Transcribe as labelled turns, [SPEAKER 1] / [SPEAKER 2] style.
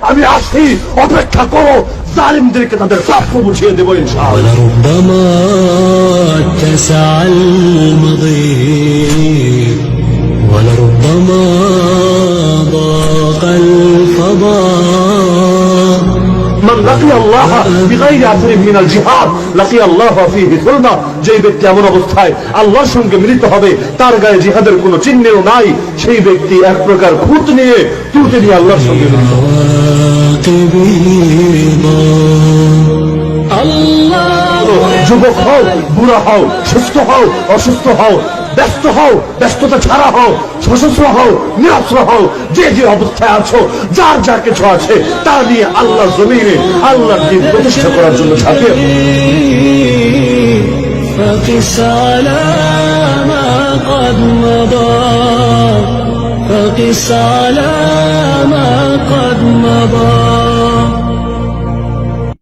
[SPEAKER 1] আমি আসছি, অপেক্ষা করো, জালিমদেরকে তাদের প্রাপ্য বুঝিয়ে দেবো ইনশাআল্লাহ।
[SPEAKER 2] ولربما ضاق الفضاء
[SPEAKER 1] من لقي الله بغير اثر من الجهاد لقي الله فيه ظلما। যে ব্যক্তি এমন অবস্থায় আল্লাহর সঙ্গে মিলিত হবে, তার গায়ে জিহাদের কোনো চিহ্নও নাই, সেই ব্যক্তি এক প্রকার খুঁত নিয়ে তুতে নিয়ে আল্লাহর সঙ্গে মিলিত হবে। যুবক হও, বুড়া হও, সুস্থ হও, অসুস্থ হও, ব্যস্ত হও, ব্যস্ততা ছাড়া হও, সশস্ত্র হও, নিরস্ত্র হও, যে যে অবস্থায় আছো, যার যা কিছু আছে তা নিয়ে আল্লাহর জমিনে আল্লাহর দ্বীন প্রতিষ্ঠা করার জন্য ঝাঁপিয়ে
[SPEAKER 2] فقس على ما قد مضى فقس على ما قد مضى